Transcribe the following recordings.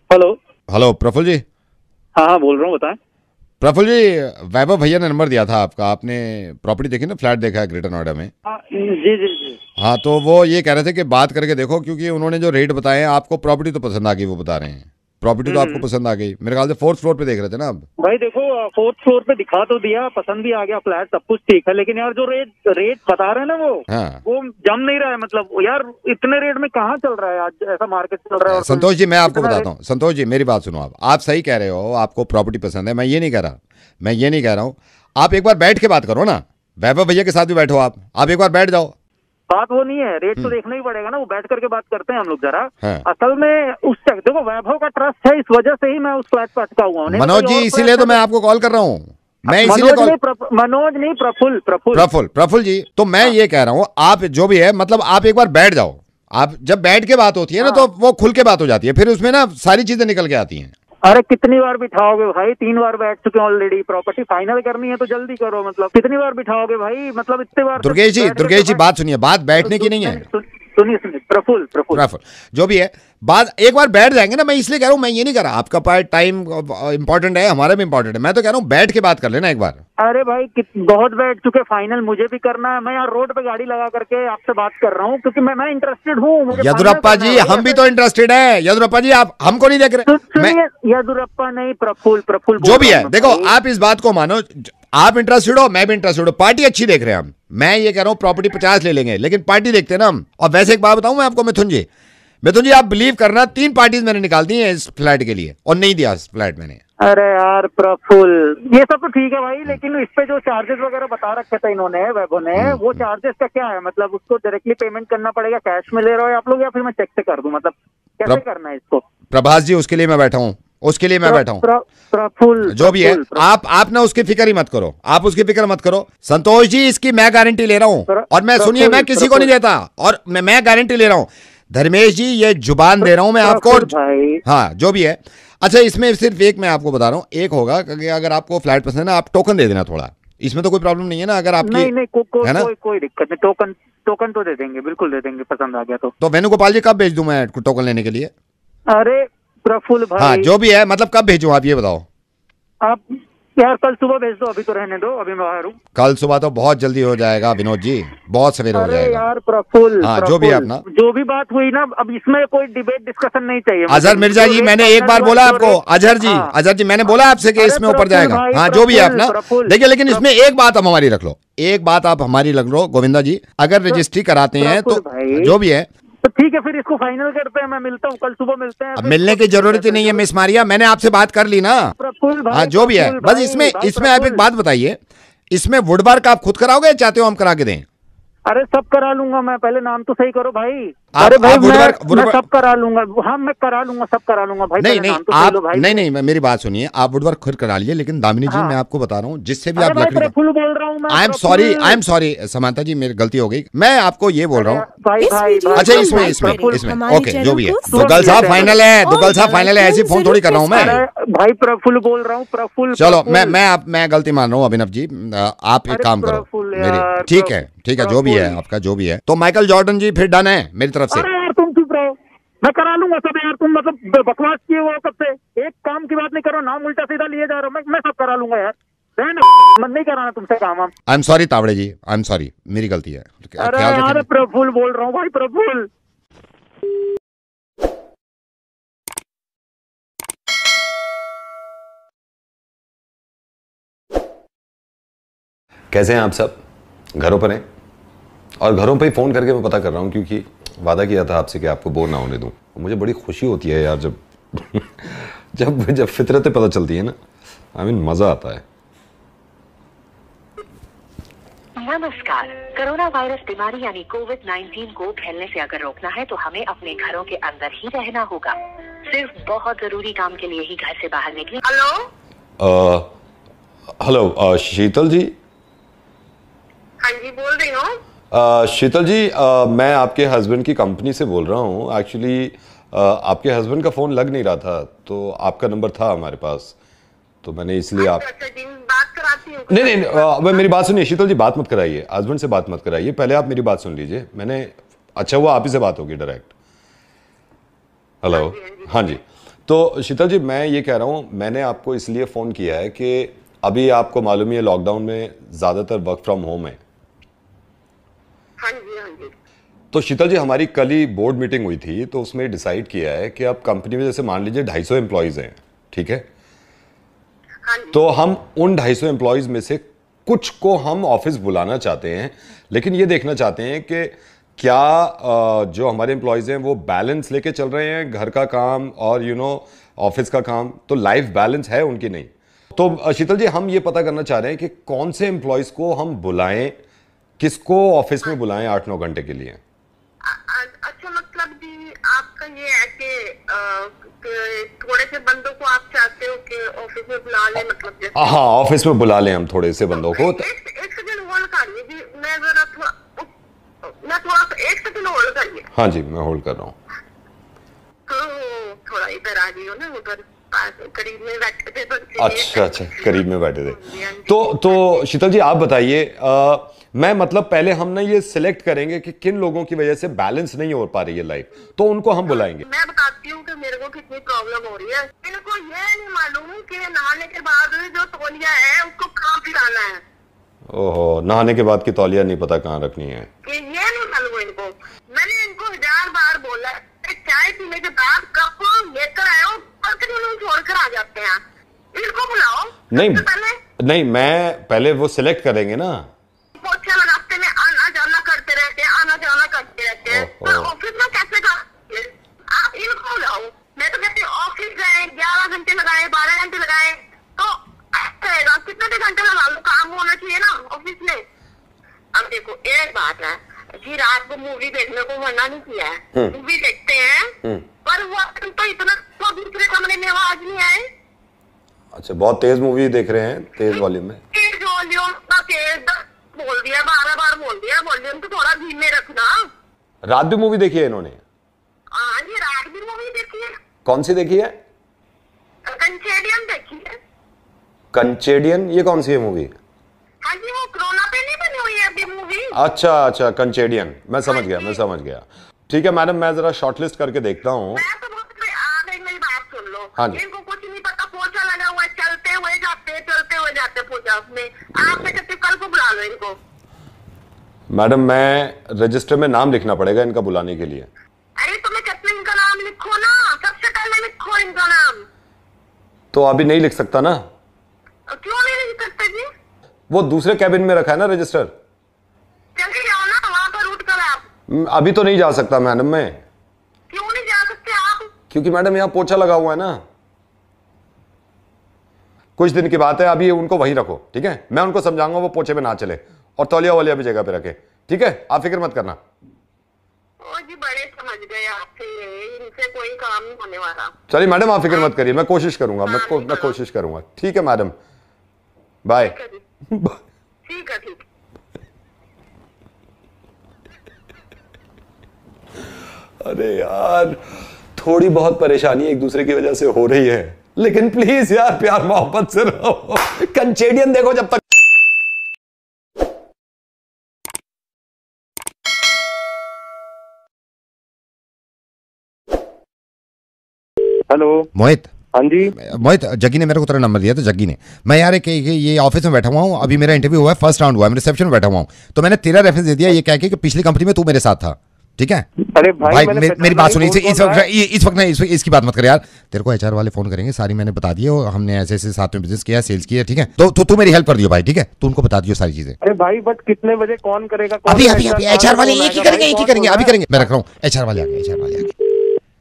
Hello. Hello Praful जी। हाँ हाँ, बोल रहा हूँ, बताएं। प्रफुल्ल जी, वैभव भैया ने नंबर दिया था आपका। आपने प्रॉपर्टी देखी ना, फ्लैट देखा है ग्रेटर नोएडा में। हाँ जी जी जी। हाँ, तो वो ये कह रहे थे कि बात करके देखो, क्योंकि उन्होंने जो रेट बताए हैं आपको, प्रॉपर्टी तो पसंद आ गई, वो बता रहे हैं प्रॉपर्टी तो आपको हम्म। पसंद आ गई। मेरे ख्याल से 4th फ्लोर पे देख रहे थे ना आप। भाई देखो, 4th फ्लोर पे दिखा तो दिया, पसंद भी आ गया फ्लैट, सब कुछ ठीक है, लेकिन यार जो रेट रेट बता रहे हैं ना हाँ वो जम नहीं रहा है। मतलब यार इतने रेट में कहाँ चल रहा है आज, ऐसा मार्केट चल रहा है। और संतोष जी, मैं आपको इतना बताता हूँ। संतोष जी, मेरी बात सुनो। आप सही कह रहे हो, आपको प्रॉपर्टी पसंद है, मैं ये नहीं कह रहा, मैं ये नहीं कह रहा हूँ। आप एक बार बैठ के बात करो ना, वैभव भैया के साथ भी बैठो। आप एक बार बैठ जाओ। बात वो नहीं है, रेट तो देखना ही पड़ेगा ना, वो बैठ करके बात करते हैं हम लोग जरा। हाँ। असल में उस देखो, वैभव का ट्रस्ट है, इस वजह से ही मैं उस फ्लैट पर अटका हुआ हूँ। मनोज जी, इसीलिए तो मैं आपको कॉल कर रहा हूँ। मैं इसीलिए मनोज नहीं, प्रफुल्ल जी, तो मैं ये कह रहा हूँ, आप जो भी है, मतलब आप एक बार बैठ जाओ। आप जब बैठ के बात होती है ना, तो वो खुल के बात हो जाती है, फिर उसमें ना सारी चीजें निकल के आती हैं। अरे कितनी बार बिठाओगे भाई, 3 बार बैठ चुके हैं ऑलरेडी। प्रॉपर्टी फाइनल करनी है तो जल्दी करो, मतलब कितनी बार बिठाओगे भाई, मतलब इतने बार। दुर्गेश जी बात सुनिए, बात बैठने की नहीं है। सुनिए प्रफुल्ल जो भी है, बात एक बार बैठ जाएंगे ना। मैं इसलिए कह रहा हूँ, मैं ये नहीं कह रहा आपका पार्ट टाइम इंपॉर्टेंट है, हमारा भी इंपॉर्टेंट है। मैं तो कह रहा हूँ बैठ के बात कर लेना एक बार। अरे भाई बहुत बैठ चुके, फाइनल मुझे भी करना है। मैं यहाँ रोड पे गाड़ी लगा करके आपसे बात कर रहा हूँ, क्योंकि मैं इंटरेस्टेड हूँ। यदुरप्पा जी, हम भी तो इंटरेस्टेड है। यदुरप्पा जी, आप हमको नहीं देख रहे। यदुरप्पा नहीं, प्रफुल्ल जो भी है, देखो आप इस बात को मानो, आप इंटरेस्टेड हो, मैं भी इंटरेस्टेड हूँ, पार्टी अच्छी देख रहे हैं हम। मैं ये कह रहा हूँ प्रॉपर्टी 50 ले लेंगे, लेकिन पार्टी देखते हैं ना हम। और वैसे एक बात बताऊं मैं आपको, मिथुन जी आप बिलीव करना, 3 पार्टीज मैंने निकाल दी हैं इस फ्लैट के लिए, और नहीं दिया इस फ्लैट मैंने। अरे यार प्रफुल्ल, ये सब तो ठीक है भाई, लेकिन इस पे जो चार्जेस वगैरह बता रखे थे इन्होंने, वैभव ने, वो चार्जेस का क्या है? मतलब उसको डायरेक्टली पेमेंट करना पड़ेगा, कैश में ले रहे हो आप लोग, या फिर मैं चेक से कर दूं? मतलब कैसे करना है इसको? प्रभास जी, उसके लिए मैं बैठा हूँ, उसके लिए मैं बैठा हूँ। प्रफुल्ल जो भी है, आप ना उसकी फिक्र ही मत करो, आप उसकी फिक्र मत करो। संतोष जी, इसकी मैं गारंटी ले रहा हूँ, और मैं सुनिए, मैं किसी को नहीं देता, और मैं गारंटी ले रहा हूँ। धर्मेश जी, ये जुबान दे रहा हूं मैं आपको। हाँ, जो भी है। अच्छा, इसमें सिर्फ एक मैं आपको बता रहा हूँ, एक होगा कि अगर आपको फ्लैट पसंद है ना, आप टोकन दे देना थोड़ा। इसमें तो कोई प्रॉब्लम नहीं है ना, अगर आपकी नहीं है ना, कोई दिक्कत नहीं। टोकन तो दे देंगे, बिल्कुल दे देंगे, पसंद आ गया तो वेणुगोपाल जी, कब भेज दूं मैं टोकन लेने के लिए? अरे प्रफुल्ल भाई, हाँ, जो भी है, मतलब कब भेजूं, आप ये बताओ। आप यार कल सुबह भेज दो, अभी तो रहने दो, अभी मैं बाहर हूँ। कल सुबह तो बहुत जल्दी हो जाएगा विनोद जी, बहुत सवेरे हो जाएगा। यार प्रफुल्ल, हाँ, जो भी है अपना, जो भी बात हुई ना, अब इसमें कोई डिबेट डिस्कशन नहीं चाहिए। अजहर मिर्जा जी, मैंने एक बार बोला आपको, अजहर जी मैंने बोला आपसे कि इसमें ऊपर जाएगा। हाँ, जो भी है अपना, देखिए, लेकिन इसमें एक बात आप हमारी रख लो, एक बात आप हमारी रख लो गोविंदा जी, अगर रजिस्ट्री कराते हैं तो जो भी है तो ठीक है, फिर इसको फाइनल करते हैं। मैं मिलता हूँ, कल सुबह मिलते हैं। अब मिलने की जरूरत ही नहीं है मिस मारिया, मैंने आपसे बात कर ली ना। हाँ, जो भी है, बस इसमें आप एक बात बताइए, इसमें वुडवर्क आप खुद कराओगे या चाहते हो हम करा के दें? अरे सब करा लूंगा मैं, पहले नाम तो सही करो भाई। अरे भाई, मैं सब करा लूंगा। हाँ, मैं करा लूंगा, सब करा लूंगा भाई। नहीं, मेरी बात सुनिए, आप वुडवर्क खुद करा लीजिए, लेकिन दामिनी जी, मैं आपको बता रहा हूँ, जिससे भी आप लकड़ी, प्रफुल्ल बोल रहा हूँ मैं। आई एम सॉरी समांता जी, मेरी गलती हो गई, मैं आपको ये बोल रहा हूँ। अच्छा, इसमें ओके, जो भी है, दुग्गल साहब फाइनल है, ऐसी फोन थोड़ी कर रहा हूँ मैं भाई। प्रफुल्ल बोल रहा हूँ, प्रफुल्ल। चलो, मैं गलती मान रहा हूँ अभिनव जी, आप एक काम करो मेरी, ठीक है, जो भी है आपका, जो भी है। तो माइकल जॉर्डन जी, फिर डन है मेरी तरफ से। अरे यार तुम चुप रहो, मैं करा लूंगा सब यार। तुम मतलब बकवास किए हो कब से, एक काम की बात नहीं करो, नाम उल्टा सीधा लिए जा रहे हो। मैं सब करा लूंगा यार, मत नहीं कराना तुमसे काम। I am sorry Tawde ji, I am sorry, मेरी गलती है। अरे यार प्रफुल्ल बोल रहा हूँ भाई, प्रफुल्ल। कैसे हैं आप सब? घरों पर हैं, और घरों पे ही फ़ोन करके मैं पता कर रहा हूँ, क्योंकि वादा किया था आपसे कि आपको बोर ना होने दूँ। मुझे बड़ी खुशी होती है यार, जब फितरतें पता चलती है ना, आई मीन मज़ा आता है। नमस्कार। कोरोना वायरस बीमारी यानी कोविड-19 को फैलने से अगर रोकना है तो हमें अपने घरों के अंदर ही रहना होगा। सिर्फ बहुत जरूरी काम के लिए ही घर से बाहर निकलें। हेलो शीतल जी। हाँ जी, बोल रही हूँ। शीतल जी, मैं आपके हस्बैंड की कंपनी से बोल रहा हूँ। एक्चुअली आपके हस्बैंड का फ़ोन लग नहीं रहा था, तो आपका नंबर था हमारे पास, तो मैंने इसलिए बात कराती हूँ। नहीं, मेरी बात सुनिए शीतल जी, बात मत कराइए, हस्बैंड से बात मत कराइए, पहले आप मेरी बात सुन लीजिए। अच्छा हुआ आप ही से बात होगी डायरेक्ट। हेलो, हाँ जी। तो शीतल जी, मैं ये कह रहा हूँ, मैंने आपको इसलिए फ़ोन किया है कि अभी आपको मालूम ही है लॉकडाउन में ज़्यादातर वर्क फ्रॉम होम है। हाँ जी, हाँ जी। तो शीतल जी, हमारी कल ही बोर्ड मीटिंग हुई थी, तो उसमें डिसाइड किया है कि अब कंपनी में जैसे मान लीजिए 250 एम्प्लॉयज़ हैं, ठीक है? हाँ जी। तो हम उन 250 एम्प्लॉयज़ में से कुछ को हम ऑफिस बुलाना चाहते हैं, लेकिन ये देखना चाहते हैं कि क्या जो हमारे एम्प्लॉयज़ हैं वो बैलेंस लेके चल रहे हैं, घर का काम और ऑफिस का काम, तो लाइफ बैलेंस है उनकी नहीं। तो शीतल जी, हम ये पता करना चाह रहे हैं कि कौन से एम्प्लॉयज़ को हम बुलाएं, किसको ऑफिस में बुलाएं 8-9 घंटे के लिए। अच्छा, मतलब भी आपका ये है कि थोड़े से बंदों को आप चाहते हो कि ऑफिस में बुला लें, मतलब जैसे? हाँ, ऑफिस में बुला लें हम थोड़े से बंदों को। एक सेकंड होल्ड करिए जी, मैं थोड़ा एक सेकंड होल्ड करिए। हाँ जी, मैं होल्ड कर रहा हूँ। तो थोड़ा इधर आ जाइए ना, उधर करीब में बैठे थे तो। अच्छा, करीब में बैठे थे। तो शीतल जी, आप बताइए, मैं मतलब पहले हम ना ये सिलेक्ट करेंगे कि किन लोगों की वजह से बैलेंस नहीं हो पा रही है लाइफ, तो उनको हम बुलाएंगे। मैं बताती हूँ कि मेरे को कितनी प्रॉब्लम हो रही है। इनको ये नहीं मालूम कि नहाने के बाद जो तौलिया है उसको कहाँ पिलाना है। ओहो, नहाने के बाद की तौलिया नहीं पता कहाँ रखनी है, ये नहीं मालूम इनको। मैंने इनको 1000 बार बोला, चाय पीने के बाद कप लेकर आए, छोड़ कर आ जाते हैं। इनको बुलाओ। नहीं, मैं पहले वो सिलेक्ट करेंगे ना। पोछे रास्ते में आना जाना करते रहते हैं, तो ऑफिस में कैसे कर? आप इनको बुलाओ। मैं तो कहती हूँ ऑफिस गए, 11 घंटे लगाए, 12 घंटे लगाए, तो रहेगा कितने घंटे लगा लो, काम होना चाहिए ना ऑफिस में। अब देखो, एक बात है जी, रात को मूवी देखने को मना नहीं किया है, मूवी देखते हैं, पर वो तो इतना तो दूसरे कमरे में आवाज नहीं आए। अच्छा, बहुत तेज मूवी देख रहे हैं, तेज वॉल्यूम में? तेज वॉल्यूम का तेज बोल दिया, 12 बार बोल दिया, वॉल्यूम तो थोड़ा धीमे रखना। रात भी मूवी देखी है इन्होंने? हाँ जी, रात भी मूवी देखी है। कौन सी देखी है? कंचेडियन देखी है। कंचेडियन, ये कौन सी है मूवी? हाँ जी, वो कोरोना पे नहीं बनी हुई है अभी मूवी। अच्छा, कंचेडियन, मैं समझ गया। ठीक है मैडम, मैं जरा शॉर्टलिस्ट करके देखता हूँ। मैं तो मेरी बात सुन लो। हाँ जी। इनको कुछ नहीं पता, पोछा लगा हुआ है, चलते हुए जाते पोछा में। आप मैं कहती कल को बुला लो इनको। मैडम, मैं रजिस्टर में नाम लिखना पड़ेगा इनका बुलाने के लिए। अरे तो मैं कहती हूँ इनका नाम लिखो ना, सबसे पहले लिखो इनका नाम। तो अभी नहीं लिख सकता ना? क्यों नहीं लिख सकते जी? वो दूसरे कैबिन में रखा है ना रजिस्टर। चले जाओ ना वहाँ पर उठ कर आप। अभी तो नहीं जा सकता मैडम मैं। क्यों नहीं जा सकते आप? क्योंकि मैडम यहाँ पोछा लगा हुआ है ना। कुछ दिन की बात है, अभी उनको वहीं रखो, ठीक है? मैं उनको समझाऊंगा वो पोछे में ना चले, और तौलिया वालिया भी जगह पे रखे, ठीक है? आप फिक्र मत करना। ओ जी, बड़े समझ गए आपसे, इनसे कोई काम नहीं होने वाला। चलिए मैडम, आप फिक्र मत करिए, मैं कोशिश करूंगा, मैं कोशिश करूंगा। ठीक है मैडम, बाय। ठीक है। अरे यार, थोड़ी बहुत परेशानी एक दूसरे की वजह से हो रही है, लेकिन प्लीज यार प्यार मोहब्बत से रहो। कंचेडियन देखो जब तक। हेलो मोहित। हाँ जी मोहित, जग्गी ने मेरे को तेरा नंबर दिया था, जग्गी ने। मैं यार ये ऑफिस में बैठा हुआ हूँ, अभी मेरा इंटरव्यू हुआ है, फर्स्ट राउंड हुआ है, मैं रिसेप्शन में बैठा हुआ हूँ, तो मैंने तेरा रेफरेंस दे दिया ये कह के कि पिछली कंपनी में तू मेरे साथ था, ठीक है? अरे भाई मेरी बात सुनिए, इस वक्त नहीं, इसकी बात मत कर यार। तेरे को एचआर वाले फोन करेंगे, सारी मैंने बता दी है, हमने ऐसे ऐसे साथ में बिजनेस किया, सेल्स किया, ठीक है? तो तू मेरी हेल्प कर दियो भाई, ठीक है? तू उनको बता दियो सारी चीजें। अरे भाई बट कितने बजे कौन करेगा? अभी एचआर वाले एक ही करेंगे, अभी करेंगे। मैं रख रहा हूँ, एचआर वाले आ गए।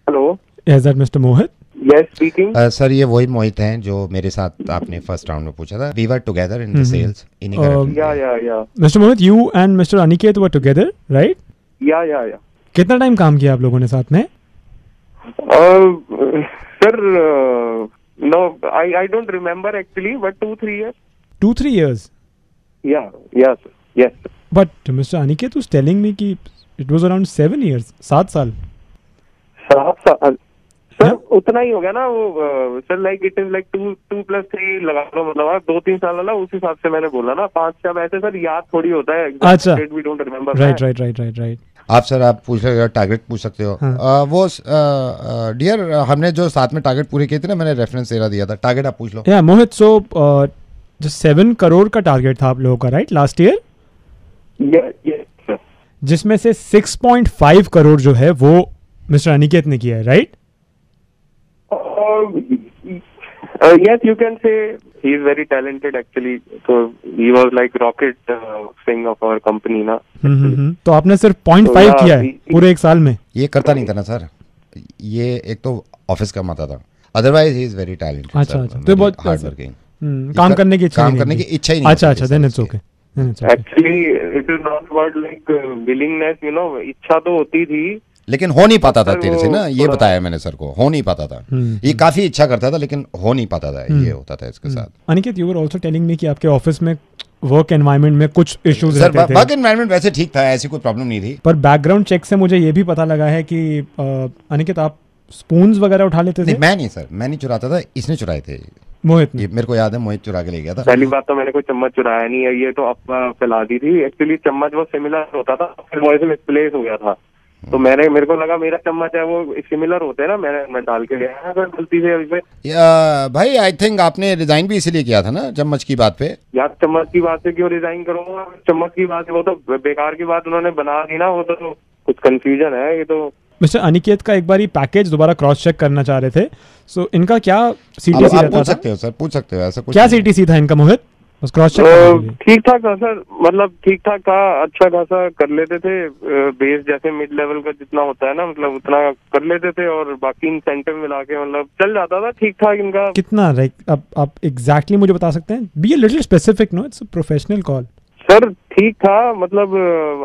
Hello, is that mister Mohit? Yes speaking. Sir, ये वही मोहित हैं जो मेरे साथ आपने फर्स्ट राउंड में पूछा था। We were together in the sales. Yeah Mr Mohit, you and Mr Aniket were together, right? या कितना टाइम काम किया आप लोगों ने साथ में? Sir no, I don't remember actually, but 2-3 years. 2-3 years? Yes. But Mr. Aniket was telling me कि it was around 7 years, 7 साल। 7 साल सर, उतना ही हो गया ना वो sir, like it is like 2 + 3 लगा लो, मतलब 2-3 साल वाला, उस हिसाब से मैंने बोला ना। 5 ऐसे सर याद थोड़ी होता है। अच्छा, we don't remember. right. आप सर आप पूछ सकते हो, टारगेट पूछ सकते हो। हाँ। वो डियर हमने जो साथ में टारगेट पूरे किए थे ना, मैंने रेफरेंस तेरा दिया था, टारगेट आप पूछ लो। या मोहित, सो जो 7 करोड़ का टारगेट था आप लोगों का, राइट, लास्ट ईयर, जिसमें से 6.5 करोड़ जो है वो मिस्टर अनिकेत ने किया है, right? Yes, you can say he is very talented actually. So he was like rocket thing of our company ना. तो आपने सिर्फ 0.5 किया है पूरे एक साल में? ये करता नहीं था ना सर, ये एक तो ऑफिस का माता था, otherwise he is very talented. अच्छा, तो बहुत हार्ड वर्किंग, काम करने की इच्छा ही नहीं। अच्छा, then it's okay. Actually, it is not about like willingness, you know. इच्छा तो होती थी, लेकिन हो नहीं पाता था तेरे से ना, ये बताया मैंने सर को, हो नहीं पाता था। ये काफी इच्छा करता था लेकिन हो नहीं पाता था, ये होता था इसके साथ। Aniket, you were also telling me कि आपके ऑफिस में वर्क एनवायरनमेंट में कुछ इश्यूज सर रहते थे। वर्क एनवायरनमेंट वैसे ठीक था, ऐसी कोई प्रॉब्लम नहीं थी, पर बैकग्राउंड चेक से मुझे ये भी पता लगा है कि अनिकेत आप स्पून्स वगैरह उठा लेते थे। नहीं, मैं नहीं सर, मैं नहीं चुराता था, इसने चुराए थे, मोहित ने। ये मेरे को याद है, मोहित चुरा के ले गया था। पहली बात तो मैंने कोई चम्मच चुराया नहीं है, ये तो अफवाह फैला दी थी। एक्चुअली चम्मच वो सिमिलर होता था, फिर वॉइस मिसप्लेस हो गया था, तो मेरे को लगा मेरा चम्मच है वो सिमिलर होते हैं ना, मैं डाल के गया सर गलती से अभी पे। भाई आई थिंक आपने रिजाइन भी इसीलिए किया था ना, चम्मच की बात पे। यार चम्मच की बात से क्यों रिजाइन करूंगा? चम्मच की बात है, वो तो बेकार की बात उन्होंने बना दी ना, वो तो कुछ कंफ्यूजन है ये तो। मिस्टर अनिकेत का एक बार ही पैकेज दोबारा क्रॉस चेक करना चाह रहे थे, सो इनका क्या सीटीसी रहता था? पूछ सकते हो सर, पूछ सकते हो, ऐसा कुछ क्या सीटीसी था इनका मोहित? बस क्रॉस चेक ठीक ठाक था सर, मतलब ठीक ठाक था, अच्छा खासा कर लेते थे। बेस जैसे मिड लेवल का जितना होता है ना, मतलब उतना कर लेते थे, और बाकी इंसेंटिव मिला के मतलब चल जाता था ठीक ठाक इनका। कितना, अब आप एग्जैक्टली मुझे बता सकते हैं? Be a little specific, no, it's a professional call. Sir ठीक था, मतलब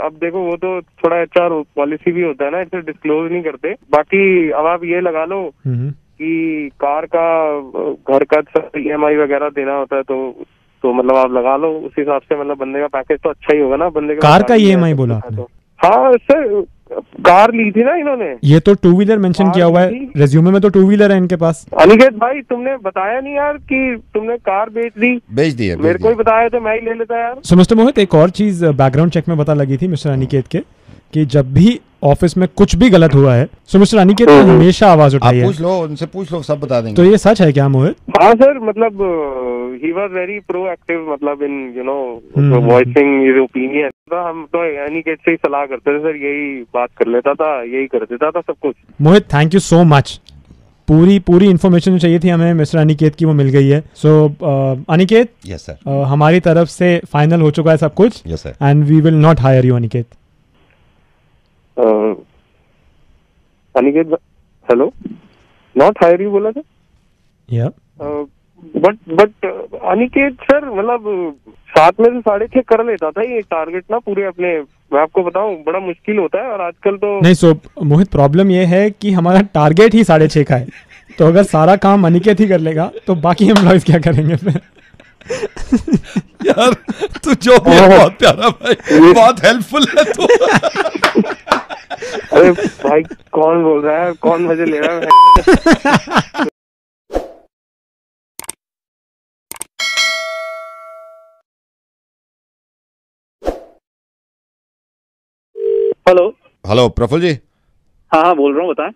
अब देखो वो तो थोड़ा एचआर पॉलिसी भी होता है ना, इसे डिस्क्लोज नहीं करते। बाकी अब आप ये लगा लो कि कार का, घर का EMI वगैरह देना होता है, तो मतलब आप लगा लो उस हिसाब से, मतलब बंदे का पैकेज तो अच्छा ही होगा ना। बंदे कार का EMI बोला आपने? हाँ सर, कार ली थी ना इन्होंने। ये तो 2 व्हीलर मेंशन किया हुआ है रेज्यूमे में, तो 2 व्हीलर है इनके पास। अनिकेत भाई तुमने बताया नहीं यार कि तुमने कार बेच दी है, मेरे को ही बताया तो मैं ही ले लेता यार। सो मिस्टर मोहित, एक और चीज बैकग्राउंड चेक में पता लगी थी मिस्टर अनिकेत के, कि जब भी ऑफिस में कुछ भी गलत हुआ है, सो मिस्टर अनिकेत ने हमेशा आवाज उठाई है। पूछ लो उनसे, पूछ लो, सब बता देंगे। तो ये सच है क्या मोहित? हाँ सर, मतलब ही वाज वेरी प्रोएक्टिव, मतलब in you know voicing his opinion. तो हम तो अनिकेत से ही सलाह करते थे सर, यही बात कर लेता था, यही कर देता था सब कुछ। मोहित, थैंक यू सो मच, पूरी इन्फॉर्मेशन जो चाहिए थी हमें मिस्टर अनिकेत की वो मिल गई है। सो अनिकेत, यस सर, हमारी तरफ से फाइनल हो चुका है सब कुछ, yes sir, and we will not hire you Aniket. Aniket, hello, not hire you बोला था? या बट अनिकेत सर, मतलब 7 में से 6.5 कर लेता था ये टारगेट ना पूरे अपने। मैं आपको बताऊं बड़ा मुश्किल होता है, और आजकल तो नहीं। सो मोहित, प्रॉब्लम ये है कि हमारा टारगेट ही 6.5 का है, तो अगर सारा काम अनिकेत ही कर लेगा तो बाकी एम्प्लॉइज क्या करेंगे फिर? यार तू जो भी है बहुत प्यारा भाई, बहुत हेल्पफुल है तू। अरे भाई कौन बोल रहा है, कौन मजे ले रहा है? हेलो प्रफुल्ल जी। हाँ बोल रहा हूँ, बताएं।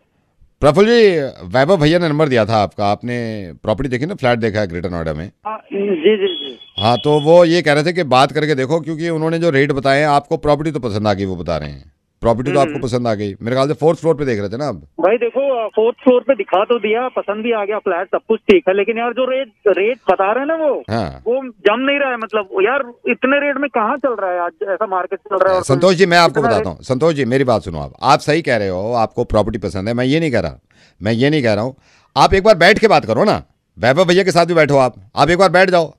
प्रफुल्ल जी, वैभव भैया ने नंबर दिया था आपका, आपने प्रॉपर्टी देखी ना, फ्लैट देखा है ग्रेटर नोएडा में? जी। हाँ, तो वो ये कह रहे थे कि बात करके देखो, क्योंकि उन्होंने जो रेट बताए हैं आपको, प्रॉपर्टी तो पसंद आ गई, वो बता रहे हैं प्रॉपर्टी तो आपको पसंद आ गई। मेरे ख्याल से 4th फ्लोर पे देख रहे थे ना आप? भाई देखो 4th फ्लोर पे दिखा तो दिया, पसंद भी आ गया फ्लैट, सब कुछ ठीक है, लेकिन यार जो रेट बता रहे हैं ना वो जम नहीं रहा है। मतलब यार इतने रेट में कहाँ चल रहा है आज, ऐसा मार्केट चल रहा है। संतोष जी, मैं आपको बताता हूँ, संतोष जी मेरी बात सुनो, आप सही कह रहे हो, आपको प्रॉपर्टी पसंद है, मैं ये नहीं कह रहा हूँ। आप एक बार बैठ के बात करो ना, वैभव भैया के साथ भी बैठो, आप एक बार बैठ जाओ।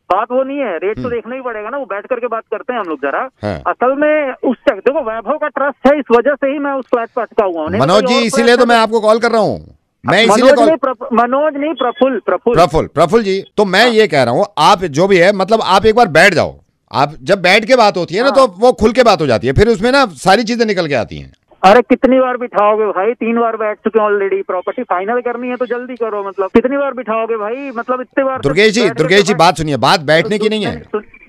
बात वो नहीं है, रेट तो देखना ही पड़ेगा ना, वो बैठ करके बात करते हैं हम लोग जरा। हाँ। असल में उस देखो वैभव का ट्रस्ट है, इस वजह से ही मैं उस फ्लैट पर अटका हुआ हूँ। मनोज जी, इसीलिए तो मैं आपको कॉल कर रहा हूँ, मैं इसीलिए मनोज नहीं, प्रफुल्ल जी, तो मैं ये कह रहा हूँ, आप जो भी है, मतलब आप एक बार बैठ जाओ। आप जब बैठ के बात होती है ना, तो वो खुल के बात हो जाती है, फिर उसमें ना सारी चीजें निकल के आती हैं। अरे कितनी बार बिठाओगे भाई, 3 बार बैठ चुके हैं ऑलरेडी, प्रॉपर्टी फाइनल करनी है तो जल्दी करो, मतलब कितनी बार बिठाओगे भाई, मतलब इतने बार। दुर्गेश जी बात सुनिए, बात बैठने की नहीं है,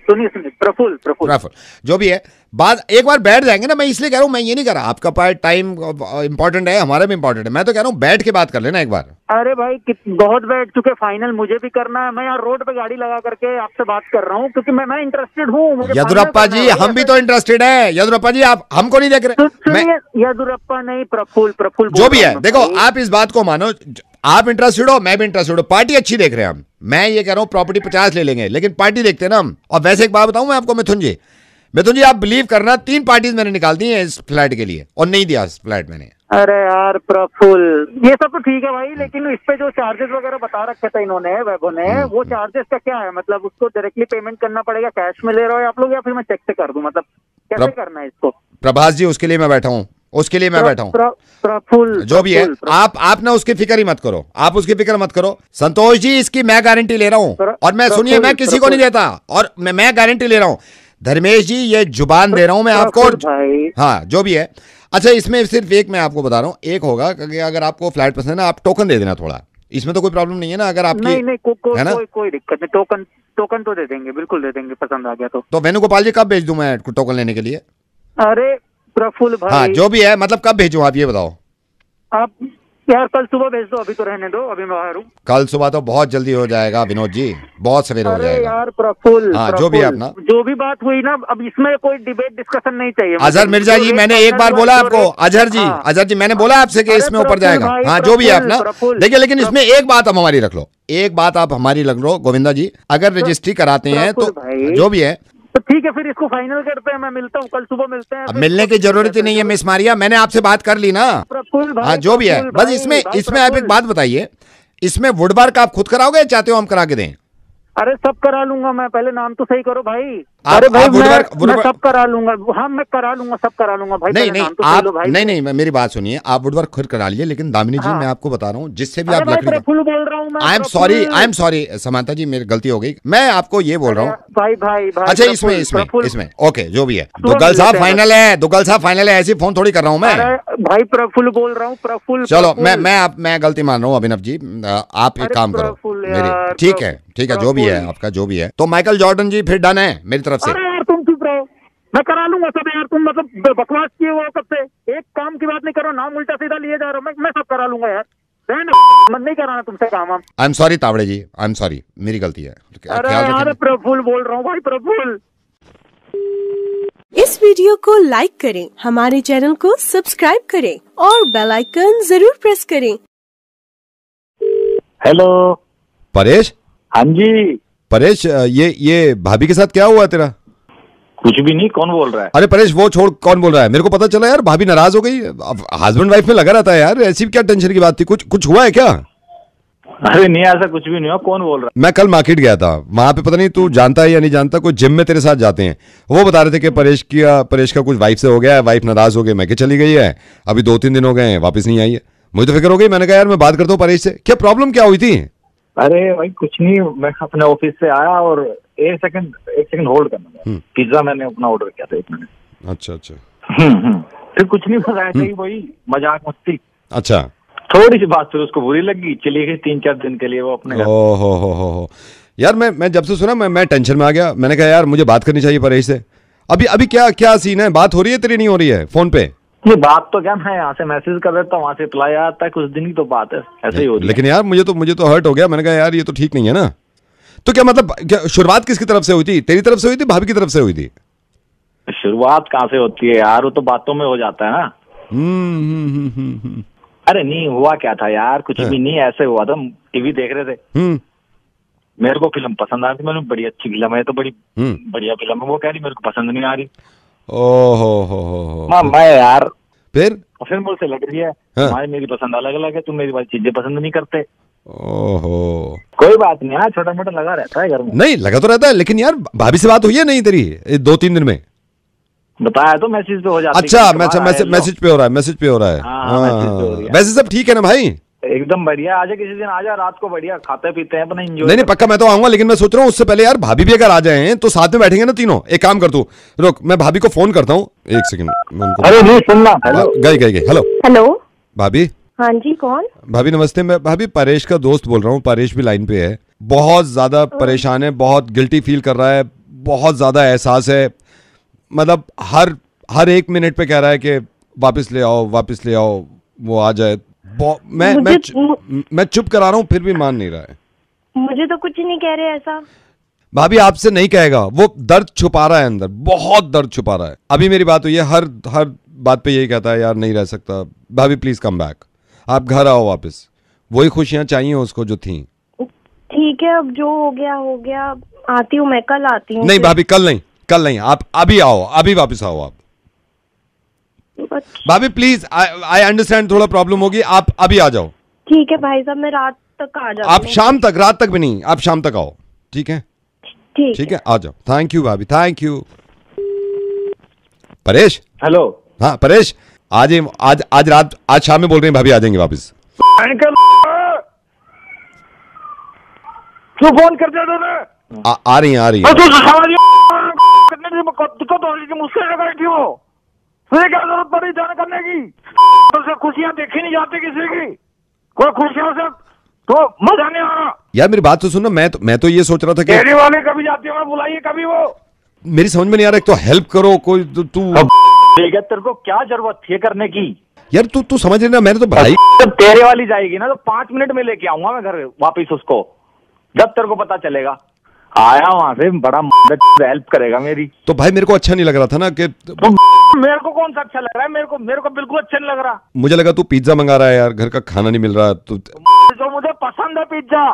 सुनिए प्रफुल्ल प्रफुल्ल जो भी है बात, एक बार बैठ जाएंगे ना, मैं इसलिए कह रहा हूँ, मैं ये नहीं कह रहा आपका पार्ट टाइम इंपॉर्टेंट है, हमारा भी इंपॉर्टेंट है, मैं तो कह रहा हूँ बैठ के बात कर लेना एक बार। अरे भाई बहुत बैठ चुके, फाइनल मुझे भी करना है, मैं यार रोड पे गाड़ी लगा करके आपसे बात कर रहा हूँ क्योंकि मैं इंटरेस्टेड हूँ। यदुरप्पा जी हम भी तो इंटरेस्टेड है। यदुरप्पा जी आप हमको नहीं देख रहे। यदुरप्पा नहीं, प्रफुल्ल जो भी है, देखो आप इस बात को मानो, आप इंटरेस्टेड हो, मैं भी इंटरेस्टेड हूँ, पार्टी अच्छी देख रहे हैं हम। मैं ये कह रहा हूँ प्रॉपर्टी 50 ले लेंगे, लेकिन पार्टी देखते हैं ना हम। और वैसे एक बात बताऊं मैं आपको मिथुन जी आप बिलीव करना 3 पार्टीज मैंने निकाल दी है इस फ्लैट के लिए और नहीं दिया इस फ्लैट मैंने। अरे यार प्रफुल्ल, ये सब तो ठीक है भाई, लेकिन इस पे जो चार्जेस वगैरह बता रखे थे इन्होंने, वैभव ने, वो चार्जेस का क्या है? मतलब उसको डायरेक्टली पेमेंट करना पड़ेगा, कैश में ले रहे हो आप लोग या फिर मैं चेक से कर दूं? मतलब कैसे करना है इसको? प्रभास जी उसके लिए मैं बैठा हूँ, उसके लिए मैं बैठा हूँ। प्रफुल्ल जो भी है, आप ना उसकी फिक्र ही मत करो, आप उसकी फिक्र मत करो। संतोष जी इसकी मैं गारंटी ले रहा हूँ, और मैं सुनिए, मैं किसी को नहीं देता, और मैं गारंटी ले रहा हूँ। धर्मेश जी ये जुबान दे रहा हूं मैं आपको। हाँ जो भी है। अच्छा इसमें सिर्फ एक मैं आपको बता रहा हूँ, एक होगा कि अगर आपको फ्लैट पसंद है ना, आप टोकन दे देना थोड़ा, इसमें तो कोई प्रॉब्लम नहीं है ना। अगर आपकी नहीं है ना कोई दिक्कत नहीं, टोकन तो दे देंगे, बिल्कुल दे देंगे, पसंद आ गया तो वेणुगोपाल जी कब भेज दूं मैं टोकन लेने के लिए? अरे प्रफुल्ल भाई, हाँ जो भी है, मतलब कब भेजूं आप ये बताओ। आप यार कल सुबह भेज दो, अभी तो रहने दो, अभी मैं बाहर हूँ। कल सुबह तो बहुत जल्दी हो जाएगा विनोद जी, बहुत सवेरे हो जाएगा। यार प्रफुल्ल, हाँ जो भी है अपना, जो भी बात हुई ना, अब इसमें कोई डिबेट डिस्कशन नहीं चाहिए। अजहर मिर्जा जी मैंने एक बार बोला आपको, अजहर जी मैंने बोला आपसे कि इसमें ऊपर जाएगा। हाँ जो भी है अपना, देखिए लेकिन इसमें एक बात आप हमारी रख लो, एक बात आप हमारी रख लो गोविंदा जी, अगर रजिस्ट्री कराते हैं तो जो भी है तो ठीक है, फिर इसको फाइनल करते हैं, मैं मिलता हूँ कल सुबह, मिलते हैं। अब मिलने की जरूरत ही नहीं है मिस मारिया, मैंने आपसे बात कर ली ना। हाँ जो भी है, बस इसमें आप एक बात बताइए, इसमें वुडवर्क आप खुद कराओगे या चाहते हो हम करा के दें? अरे सब करा लूंगा मैं, पहले नाम तो सही करो भाई। अरे भाई मैं सब करा लूंगा, हाँ मैं करा लूंगा, सब करा लूंगा भाई। नहीं मेरी बात सुनिए, आप वुडवर्क खुद करा लीजिए, लेकिन दामिनी जी मैं आपको बता रहा हूँ, जिससे भी आप लकड़ी, बोल रहा हूँ, आई एम सॉरी समांता जी, मेरी गलती हो गई, मैं आपको ये बोल रहा हूँ भाई। अच्छा इसमें ओके जो भी है, दुग्गल साहब फाइनल है, ऐसी फोन थोड़ी कर रहा हूँ मैं भाई। प्रफुल्ल बोल रहा हूँ, प्रफुल्ल। चलो मैं गलती मान रहा हूँ अभिनव जी, आप एक काम करो मेरी, ठीक है जो भी है आपका, जो भी है। तो माइकल जॉर्डन जी फिर डन है मेरी तरफ से। अरे यार तुम चुप रहो, मैं करा लूंगा सब यार, तुम मतलब बकवास किए हो कब से, एक काम की बात नहीं करो, नाम उल्टा सीधा लिए जा रहे हो, मैं सब करा लूंगा यार, मन नहीं कराना तुमसे काम। I am sorry Tawde ji, I am sorry, मेरी गलती है। अरे प्रफुल्ल बोल रहा हूँ भाई, प्रफुल्ल। इस वीडियो को लाइक करें, हमारे चैनल को सब्सक्राइब करें और बेल आइकन जरूर प्रेस करें। हेलो परेश। हाँ जी परेश, ये भाभी के साथ क्या हुआ तेरा? कुछ भी नहीं, कौन बोल रहा है? अरे परेश वो छोड़, कौन बोल रहा है? मेरे को पता चला यार भाभी नाराज हो गई, हस्बैंड वाइफ में लगा रहता है यार, ऐसी क्या टेंशन की बात थी? कुछ हुआ है क्या? अरे नहीं ऐसा कुछ भी नहीं हुआ, कौन बोल रहा है? मैं कल मार्केट गया था, वहां पे पता नहीं तू जानता है या नहीं जानता, कोई जिम में तेरे साथ जाते हैं, वो बता रहे थे कि परेश का कुछ वाइफ से हो गया है, वाइफ नाराज हो गई, मैं कि चली गई है, अभी 2-3 दिन हो गए हैं वापस नहीं आई है। मुझे तो फिक्र हो गई, मैंने कहा यार मैं बात करता हूँ परेश से, क्या प्रॉब्लम क्या हुई थी? अरे भाई कुछ नहीं, मैं अपने ऑफिस से आया और एक सेकंड होल्ड करना, पिज्जा मैंने अपना ऑर्डर किया था, 1 मिनट। अच्छा फिर कुछ नहीं बताया, चाहिए वही मजाक मस्ती। अच्छा थोड़ी सी बात फिर उसको बुरी लगी, चली गई 3-4 दिन के लिए वो अपने घर। हो यार, मैं जब से सुना मैं टेंशन में आ गया, मैंने कहा यार मुझे बात करनी चाहिए परेश से। अभी क्या सीन है? बात हो रही है तेरी, नहीं हो रही है फोन पे? ये बात तो क्या, मैं यहाँ से मैसेज कर देता हूँ, वहाँ से रिप्लाई आता है, कुछ दिन की तो बात है, ऐसे ही हो रही है। लेकिन यार मुझे तो हर्ट हो गया, मैंने कहा यार ये तो ठीक नहीं है ना। तो क्या मतलब, क्या शुरुआत किसकी तरफ से हुई थी? तेरी तरफ से हुई थी, भाभी की तरफ से हुई थी? शुरुआत कहाँ से होती है यार, वो तो बातों में हो जाता है ना। अरे नहीं हुआ क्या था यार, कुछ भी नहीं, ऐसे हुआ था, टीवी देख रहे थे, मेरे को फिल्म पसंद आ रही थी, मैंने बड़ी अच्छी फिल्म है, तो बड़ी बढ़िया फिल्म है, वो कह रही मेरे को पसंद नहीं आ रही। ओहो मैं यार फिर मुझसे लग रही है, हमारी मेरी पसंद अलग अलग है, तुम मेरी वाली चीजें पसंद नहीं करते। ओहो कोई बात नहीं यार, छोटा मोटा लगा रहता है घर में। नहीं लगा तो रहता है, लेकिन यार भाभी से बात हुई है नहीं तेरी 2-3 दिन में? बताया तो मैसेज पे हो जाता है। अच्छा मैसेज पे हो रहा है। वैसे सब ठीक है ना भाई? एकदम बढ़िया, आजा किसी दिन, आजा रात को, बढ़िया खाते पीते हैं अपना, एंजॉय। नहीं पक्का मैं तो आऊंगा, लेकिन मैं सोच रहा हूँ उससे पहले यार भाभी भी अगर आ जाए तो साथ में बैठेंगे ना तीनों। एक काम कर तू, रुक मैं भाभी को फोन करता हूँ, 1 सेकंड। अरे नहीं सुनना, गई। हेलो भाभी। हाँ जी कौन? भाभी नमस्ते, मैं भाभी परेश का दोस्त बोल रहा हूँ, परेश भी लाइन पे है, बहुत ज्यादा परेशान है, बहुत गिल्टी फील कर रहा है, बहुत ज़्यादा एहसास है, मतलब हर 1 मिनट पे कह रहा है कि वापस ले आओ, वो आ जाए। मैं चुप करा रहा हूँ फिर भी मान नहीं रहा है। मुझे तो कुछ नहीं कह रहे ऐसा। भाभी आपसे नहीं कहेगा, वो दर्द छुपा रहा है अंदर, बहुत दर्द छुपा रहा है। अभी मेरी बात हुई है, हर बात पे यही कहता है यार नहीं रह सकता। भाभी प्लीज कम बैक, आप घर आओ वापस, वही खुशियां चाहिए उसको जो थी। ठीक है, अब जो हो गया, आती हूँ मैं, कल आती हूँ। नहीं भाभी कल नहीं, आप अभी आओ, अभी वापस आओ आप। भाभी प्लीज, आई अंडरस्टैंड थोड़ा प्रॉब्लम होगी, आप अभी आ जाओ। ठीक है भाई साहब, मैं रात तक आ जाऊँ। आप शाम तक, रात तक भी नहीं, आप शाम तक आओ, ठीक है? ठीक है, आ जाओ। थैंक यू भाभी, थैंक यू। परेश, हेलो। हाँ परेश, आज शाम में बोल रहे हैं भाभी आ जाएंगे वापस। क्यों फोन कर दिया तूने? आ रही है दिक्कत हो रही थी, मुझसे लगाई थी वो। तुझे क्या जरूरत पड़ी जाने करने की? तो खुशियां देखी नहीं जाती किसी की, कोई खुशियों से तो मजा नहीं आ रहा। यार मेरी बात तो सुनो, मैं तो ये सोच रहा था कि डेयरी वाले कभी जाती है, बुलाइए कभी वो। मेरी समझ में नहीं आ रहा, एक तो हेल्प करो कोई, तू तेरे को क्या जरूरत थी करने की? यार तू समझ रही ना, मैंने तो भाई जब तेरे वाली जाएगी ना तो 5 मिनट में लेके आऊंगा मैं घर वापिस उसको, जब तेरे को पता चलेगा। आया वहां से बड़ा हेल्प करेगा मेरी। तो भाई मेरे को अच्छा नहीं लग रहा था ना कि मेरे को कौन सा अच्छा लग रहा है? मेरे को बिल्कुल अच्छा नहीं लग रहा। मुझे लगा तू पिज्जा मंगा रहा है यार, घर का खाना नहीं मिल रहा। तो मुझे पसंद है पिज्जा।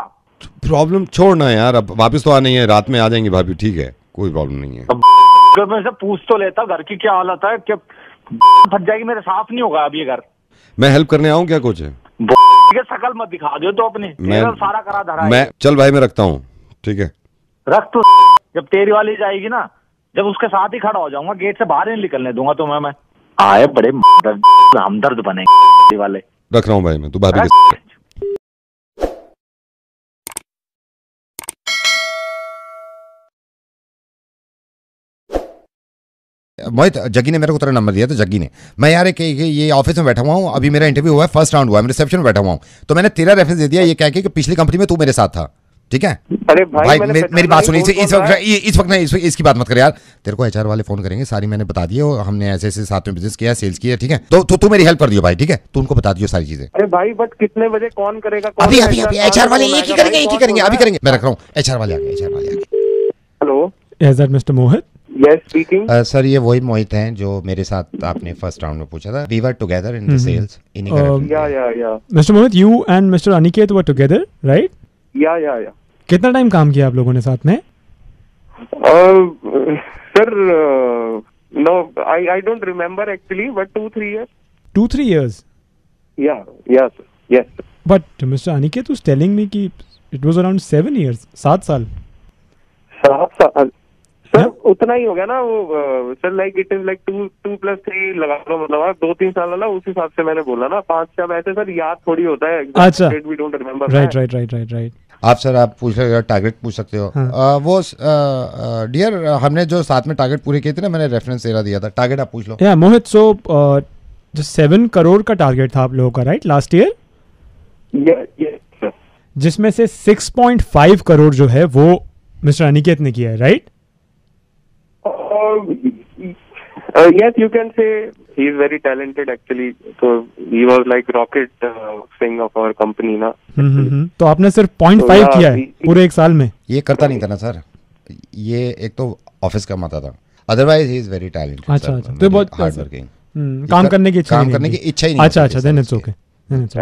प्रॉब्लम छोड़ना यार, अब वापस तो आनी है, रात में आ जाएंगे भाभी, ठीक है, कोई प्रॉब्लम नहीं है। मैं से पूछ तो लेता घर की क्या हालत है, क्या फट जाएगी, मेरे साफ नहीं होगा अब ये घर। मैं हेल्प करने आऊँ क्या? कुछ है शकल मत दिखा दो तो अपने, सारा करा धरा। मैं चल भाई मैं रखता हूँ, ठीक है? रख तो, जब तेरी वाली जाएगी ना, जब उसके साथ ही खड़ा हो जाऊंगा, गेट से बाहर नहीं निकलने दूंगा तुम्हें मैं। आए बड़े हमदर्द बने वाले। रख रहा हूँ भाई मैं, तू भाभी मोहित, जग्गी ने मेरे को तेरा नंबर दिया था, जग्गी ने। मैं यार ये ऑफिस में बैठा हुआ हूँ, अभी मेरा इंटरव्यू हुआ है, फर्स्ट राउंड हुआ है, मैं रिसेप्शन में बैठा हुआ हूँ, तो मैंने तेरा रेफरेंस दे दिया ये कह के कि पिछली कंपनी में तू मेरे साथ था, ठीक है? अरे भाई मेरी बात सुनिए, इस वक्त नहीं, इसकी बात मत कर यार। तेरे को HR वाले फोन करेंगे, सारी मैंने बता दी है, हमने ऐसे साथ में बिजनेस किया, सेल्स किया, ठीक है? तो तू मेरी हेल्प कर दियो भाई, ठीक है? तू उनको बता दियो सारी चीजें। अरे भाई बट कितने बजे कौन करेगा? अभी HR वाले एक ही करेंगे, अभी करेंगे। मैं रख रहा हूँ, HR वाले आ गए। Hello, is that mister Mohit? Yes speaking. Sir ये वही मोहित हैं जो मेरे साथ आपने फर्स्ट राउंड में पूछा था। We were together in the sales. Yeah Mr Mohit, you and Mr Aniket were together, right? या कितना टाइम काम किया आप लोगों ने साथ में? Sir no, I don't remember actually, but 2-3 years. 2-3 years? Yes. But Mr. Aniket was telling me कि it was around 7 years, 7 साल। 7 साल सर, उतना ही हो गया ना वो sir, like it is like 2 + 3 लगा लो, मतलब 2-3 साल वाला, उस हिसाब से मैंने बोला ना। 5 ऐसे सर याद थोड़ी होता है। अच्छा, वी डोंट रिमेम्बर। राइट। आप सर आप पूछ रहे हो, टारगेट पूछ सकते हो। वो डियर, हमने जो साथ में टारगेट पूरे किए थे ना, मैंने रेफरेंस तेरा दिया था, टारगेट आप पूछ लो। या मोहित, सो जो 7 करोड़ का टारगेट था आप लोगों का, राइट, लास्ट ईयर? यस। जिसमें से 6.5 करोड़ जो है वो मिस्टर अनिकेत ने किया है, right? Yes, you can say he is very talented actually. So he was like rocket thing of our company ना। तो आपने सिर्फ 0.5 किया है पूरे 1 साल में? ये करता नहीं था ना सर, ये एक तो ऑफिस का माता था, otherwise he is very talented. अच्छा, तो बहुत हार्ड वर्किंग, काम करने की इच्छा ही नहीं। अच्छा, then it's okay.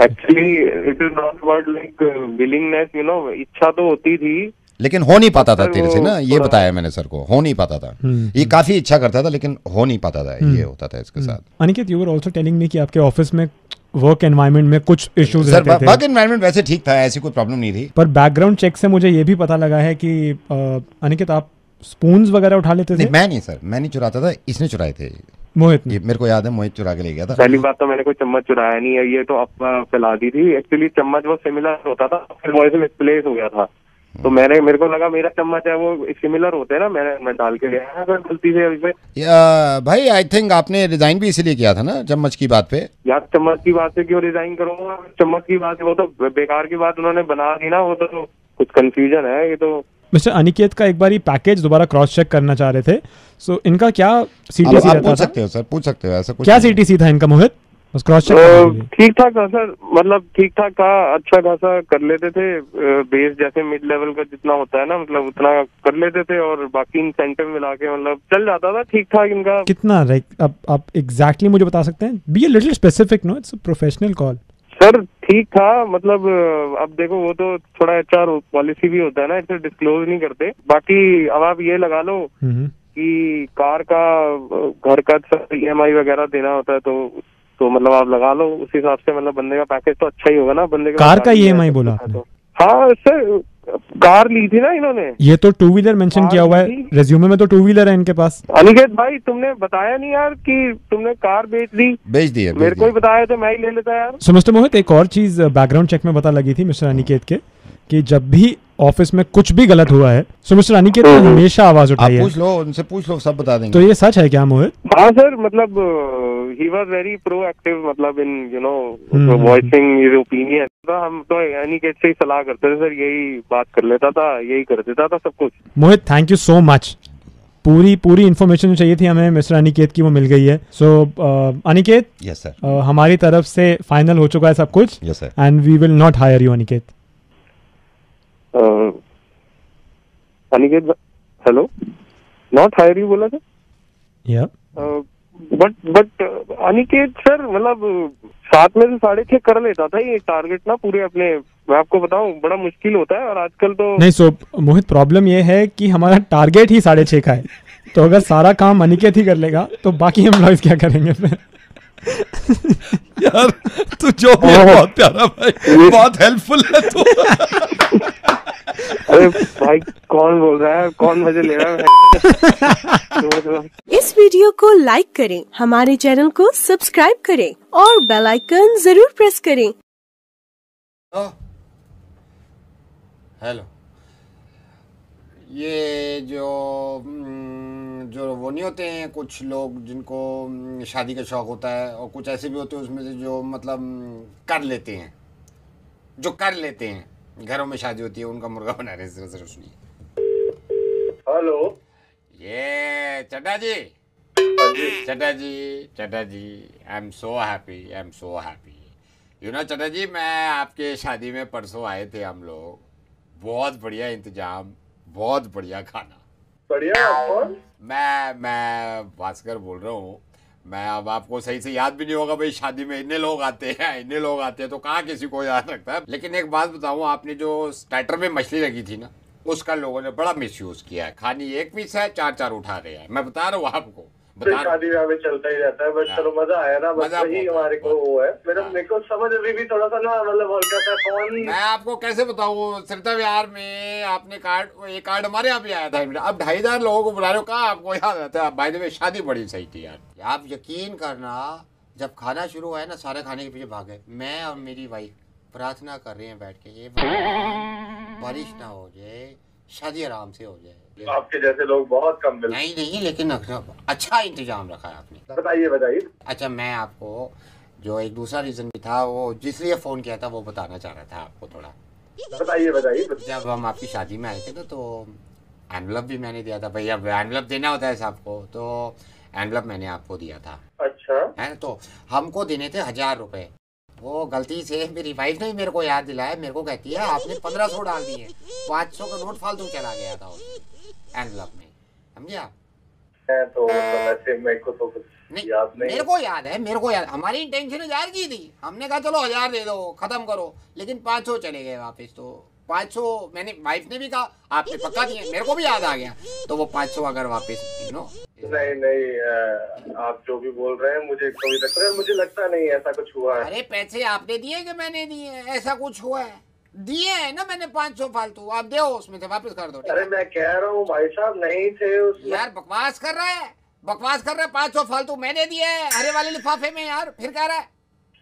Actually it is not about like willingness, you know, इच्छा तो होती थी, लेकिन हो नहीं पाता था तेरे से ना, ये बताया मैंने सर को, हो नहीं पाता था। ये काफी इच्छा करता था लेकिन हो नहीं पाता था, ये होता था इसके साथ। Aniket, you were also telling me कि आपके ऑफिस में वर्क एनवायरनमेंट में कुछ इश्यूज रहते थे। वर्क एनवायरनमेंट वैसे ठीक था, ऐसी कोई प्रॉब्लम नहीं थी, पर बैकग्राउंड चेक से मुझे ये भी पता लगा है कि अनिकेत आप स्पून्स वगैरह उठा लेते थे। मैं नहीं सर, मैं नहीं चुराता था, इसने चुराए थे, मोहित ने। मेरे को याद है, मोहित चुरा के ले गया था। पहली बात तो मैंने कोई चम्मच चुराया नहीं है, ये तो अफवाह फैला दी थी। एक्चुअली चम्मच वो सिमिलर होता था, फिर वॉइस में मिसप्लेस हो गया था, तो मेरे को लगा मेरा चम्मच है वो सिमिलर होते हैं ना, मैं डाल के गया गलती से। अभी भाई आई थिंक आपने रिजाइन भी इसीलिए किया था ना चम्मच की बात पे। यार चम्मच की बात से क्यों रिजाइन करूंगा? चम्मच की बात, वो तो बेकार की बात उन्होंने बना दी ना, वो तो कुछ कंफ्यूजन है। ये तो मिस्टर अनिकेत का एक बार ही पैकेज दोबारा क्रॉस चेक करना चाह रहे थे। सो इनका क्या सीटीसी रहता था? पूछ सकते हो सर, पूछ सकते हो, ऐसा कुछ क्या सीटीसी था इनका मोहित? बस क्रॉस चेक ठीक ठाक था सर, मतलब ठीक ठाक था, अच्छा खासा कर लेते थे। बेस जैसे मिड लेवल का जितना होता है ना, मतलब उतना कर लेते थे, और बाकी इंसेंटिव मिला के मतलब चल जाता था ठीक ठाक इनका। कितना अब आप एग्जैक्टली मुझे बता सकते हैं? Be a little specific, no it's a professional call. Sir ठीक था, मतलब अब देखो वो तो थोड़ा एचआर पॉलिसी भी होता है ना, इसे डिस्क्लोज नहीं करते। बाकी अब आप ये लगा लो कि कार का घर का EMI वगैरह देना होता है, तो मतलब आप लगा लो उस हिसाब से, मतलब बंदे का पैकेज तो अच्छा ही होगा ना। बंदे कार का EMI बोला आपने? हाँ सर, कार ली थी ना इन्होंने। ये तो 2 व्हीलर मेंशन किया हुआ है रेज्यूमे में, तो 2 व्हीलर है इनके पास। अनिकेत भाई तुमने बताया नहीं यार कि तुमने कार बेच दी है, मेरे को ही बताया तो मैं ही ले लेता यार। सो मिस्टर मोहित, एक और चीज बैकग्राउंड चेक में पता लगी थी मिस्टर अनिकेत के, कि जब भी ऑफिस में कुछ भी गलत हुआ है, सो मिस्टर अनिकेत ने हमेशा आवाज उठाई है। पूछ लो उनसे, पूछ लो, सब बता देंगे। तो ये सच है क्या मोहित? हाँ सर, मतलब ही वाज वेरी प्रोएक्टिव, मतलब in you know voicing his opinion. हम तो अनिकेत से ही सलाह करते थे सर, यही बात कर लेता था, यही कर देता था सब कुछ। मोहित थैंक यू सो मच, पूरी इन्फॉर्मेशन जो चाहिए थी हमें मिस्टर अनिकेत की वो मिल गई है। सो अनिकेत, यस सर, हमारी तरफ से फाइनल हो चुका है सब कुछ। Yes sir, and we will not hire you Aniket. Aniket hello, not hire you बोला था? या बट अनिकेत सर, मतलब 7 में से 6.5 कर लेता था ये टारगेट ना पूरे अपने। मैं आपको बताऊं बड़ा मुश्किल होता है, और आजकल तो नहीं। सो मोहित, प्रॉब्लम ये है कि हमारा टारगेट ही 6.5 का है, तो अगर सारा काम अनिकेत ही कर लेगा तो बाकी एम्प्लॉइज क्या करेंगे फिर? यार तू जो भी है बहुत प्यारा भाई, बहुत हेल्पफुल है तू। अरे भाई कौन बोल रहा है, कौन मजे ले रहा है? इस वीडियो को लाइक करें, हमारे चैनल को सब्सक्राइब करें और बेल आइकन जरूर प्रेस करें। हेलो, ये जो वो नहीं होते हैं कुछ लोग जिनको शादी का शौक होता है, और कुछ ऐसे भी होते हैं उसमें से जो मतलब कर लेते हैं, घरों में शादी होती है उनका मुर्गा बना रहे हैं। जरा सुनिए। हेलो, ये Chadha ji, I am so happy, you know Chadha ji, मैं आपके शादी में परसों आए थे हम लोग, बहुत बढ़िया इंतजाम, बहुत बढ़िया खाना। बढ़िया। कौन? मैं भास्कर बोल रहा हूँ। मैं अब आपको सही से याद भी नहीं होगा भाई, शादी में इतने लोग आते हैं तो कहाँ किसी को याद रखता है। लेकिन एक बात बताऊँ, आपने जो स्टार्टर में मछली रखी थी ना, उसका लोगों ने बड़ा मिसयूज किया है। खानी एक पीस है, 4 उठा रहे हैं। मैं बता रहा हूँ आपको, शादी में चलता ही रहता है, बट चलो मजा आया ना, बस वही हमारे को वो है। मेरे को समझ अभी भी थोड़ा सा ना, मतलब हल्का सा कौन। मैं आपको कैसे बताऊँ, श्रीता विहार में आपने एक कार्ड हमारे यहाँ भी आया था। अब 2500 लोगों को बुला रहे हो, कहाँ आपको याद रहता है? भाई में शादी बड़ी सही थी यार। आप यकीन करना, जब खाना शुरू हुआ है ना, सारे खाने के पीछे भागे। मैं और मेरी वाइफ प्रार्थना कर रहे हैं बैठ के, ये बारिश ना हो जाए, शादी आराम से हो जाए। आपके जैसे लोग बहुत कम मिलते। नहीं, लेकिन अच्छा इंतजाम रखा है आपने। बताइए। अच्छा, मैं आपको जो एक दूसरा रीजन भी था, वो जिसलिए फोन किया था वो बताना चाह रहा था आपको थोड़ा। बताइए। जब हम आपकी शादी में आए थे ना, तो एनवलप भी मैंने दिया था भैया, एनवलप देना होता है सबको, तो एनवलप मैंने आपको दिया था। अच्छा है, तो हमको देने थे 1000 रुपए। वो गलती से मेरी वाइफ ने मेरे को याद दिलाया, मेरे को कहती है आपने 1500 डाल दिए, 500 का नोट फालतू चला गया था एनवलप में, समझिए आप? तो वैसे मेरे को तो नहीं याद नहीं। मेरे को याद, हमारी इंटेंशन 1000 की थी। हमने कहा चलो 1000 दे दो, खत्म करो, लेकिन 500 चले गए वापस। तो 500 मैंने, वाइफ ने भी कहा आपने पक्का दिए, मेरे को भी याद आ गया, तो वो 500 अगर वापस नहीं, आप जो भी बोल रहे हैं मुझे कभी लगता है, मुझे लगता नहीं ऐसा कुछ हुआ है। अरे पैसे आपने दिए कि मैंने दिए? ऐसा कुछ हुआ है? दिए है ना मैंने 500 फालतू, आप दो उसमें से वापस कर दो। अरे मैं कह रहा हूँ भाई साहब नहीं थे उसमें। यार बकवास कर रहा है 500 फालतू मैंने दिए है हरे वाले लिफाफे में यार, फिर कह रहा है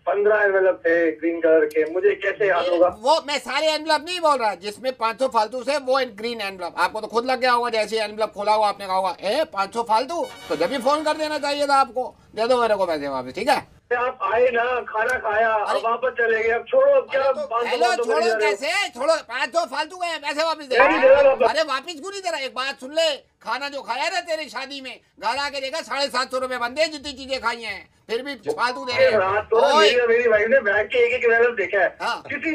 15 एनवेलप थे ग्रीन कलर के, मुझे कैसे याद होगा? वो मैं सारे एनवेलप नहीं बोल रहा, जिसमें 500 फालतू से वो ग्रीन एनवेलप। आपको तो खुद लग गया होगा, जैसे एनवेलप खोला हुआ आपने कहा होगा 500 फालतू, तो जब भी फोन कर देना चाहिए था आपको। दे दो मेरे को पैसे वापस, ठीक है? आप आए ना, खाना खाया, अब वापस चले गए, अब छोड़ो, अब क्या हेलो छोड़ो कैसे छोड़ो, 500 फालतू गए पैसे वापस दे। अरे वापस क्यों नहीं दे रहा? एक बात सुन ले, खाना जो खाया ना तेरी शादी में, घर आके देखा 750 रुपए बनते जितनी चीजें खाई हैं, फिर भी फालतू दे रहे हैं। मेरी वाइफ ने बैठ के एक बैलेंस देखा है, किसी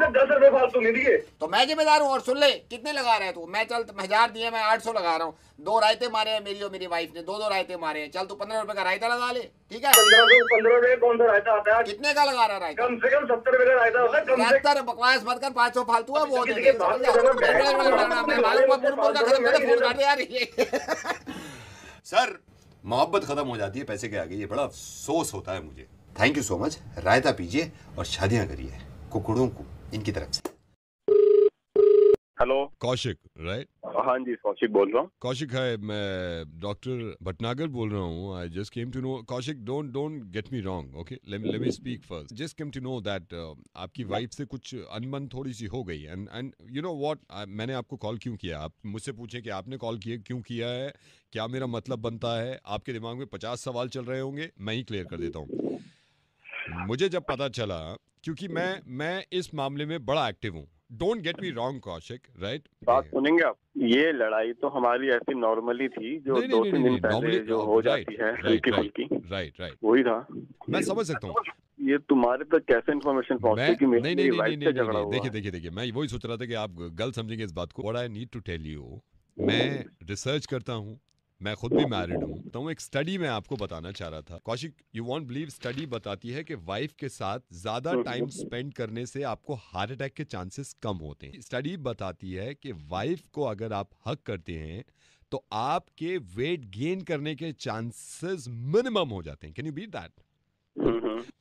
10 रुपए फालतू नहीं दिए। तो मैं जिम्मेदार हूँ। और सुन ले, कितने लगा रहे तू? मैं चल 1000 दिए, मैं 800 लगा रहा हूँ। 2 रायते मारे हैं मेरी और मेरी वाइफ ने, 2 रायते मारे हैं। चल तू 15 रुपए का रायता लगा ले, ठीक है? 15 रुपए कौन सा रायता आता है? कितने का लगा रहा है रायता? कम से कम 70 रुपए का रायता होता है। 70 बकवास मत कर, 500 फालतू है वो दे। सर मोहब्बत खत्म हो जाती है पैसे के आगे, ये बड़ा अफसोस होता है मुझे। Thank you so much. Raita पीजिए और शादियां करिए कुकुड़ों को इनकी तरफ से। Hello Kaushik right? हाँ जी कौशिक बोल रहा हूँ। कौशिक है, मैं डॉक्टर भटनागर बोल रहा हूँ। I just came to know, Kaushik don't get me wrong, okay, let me speak first. Just came to know that आपकी वाइफ से कुछ अनबन थोड़ी सी हो गई, एंड यू नो व्हाट, मैंने आपको कॉल क्यों किया? आप मुझसे पूछे कि आपने कॉल किया क्यों किया है, क्या मेरा मतलब बनता है? आपके दिमाग में 50 सवाल चल रहे होंगे, मैं ही क्लियर कर देता हूँ। मुझे जब पता चला, क्योंकि मैं इस मामले में बड़ा एक्टिव हूँ, don't get me wrong Kaushik, right? बात सुनेंगे आप? ये लड़ाई तो हमारी ऐसी नॉर्मली थी जो 2-3 दिन पहले जो हो जाती है हल्की फुल्की, राइट वही था। मैं समझ सकता हूँ। ये तुम्हारे तक कैसे इन्फॉर्मेशन पहुंची कि मेरी वाइफ से झगड़ा हुआ? देखिए मैं वही सोच रहा था कि आप गलत समझेंगे इस बात को। What I need to tell you, मैं रिसर्च करता हूँ, मैं खुद भी मैरिड हूँ, तो एक स्टडी में आपको बताना चाह रहा था Kaushik. You won't believe, study बताती है कि वाइफ के साथ ज्यादा टाइम स्पेंड करने से आपको हार्ट अटैक के चांसेस कम होते हैं। स्टडी बताती है कि वाइफ को अगर आप हक करते हैं तो आपके वेट गेन करने के चांसेस मिनिमम हो जाते हैं। Can you beat that?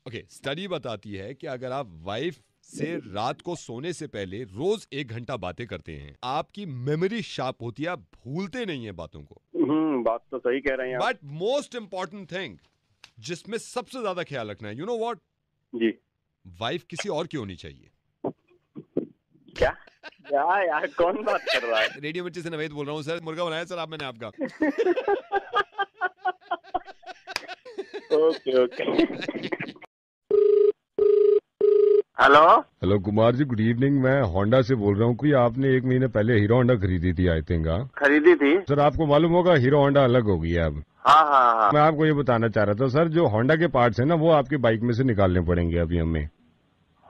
Okay, study बताती है कि अगर आप वाइफ से रात को सोने से पहले रोज 1 घंटा बातें करते हैं, आपकी मेमोरी शार्प होती है, आप भूलते नहीं है बातों को। बात तो सही कह रहे हैं। बट मोस्ट इंपॉर्टेंट थिंग जिसमें सबसे ज्यादा ख्याल रखना है, यू नो व्हाट जी, वाइफ किसी और की होनी चाहिए। क्या यार कौन बात कर रहा है? रेडियो मिर्ची से नवेद बोल रहा हूँ सर, मुर्गा बनाया सर आप मैंने आपका। Okay hello Kumar ji, good evening. मैं होंडा से बोल रहा हूँ। कोई आपने 1 महीने पहले हीरो होंडा खरीदी थी, आई थिंक। खरीदी थी सर, आपको मालूम होगा हीरो होंडा अलग हो गई है अब। हाँ। मैं आपको ये बताना चाह रहा था सर, जो होंडा के पार्ट्स है ना, वो आपकी बाइक में से निकालने पड़ेंगे अभी हमें।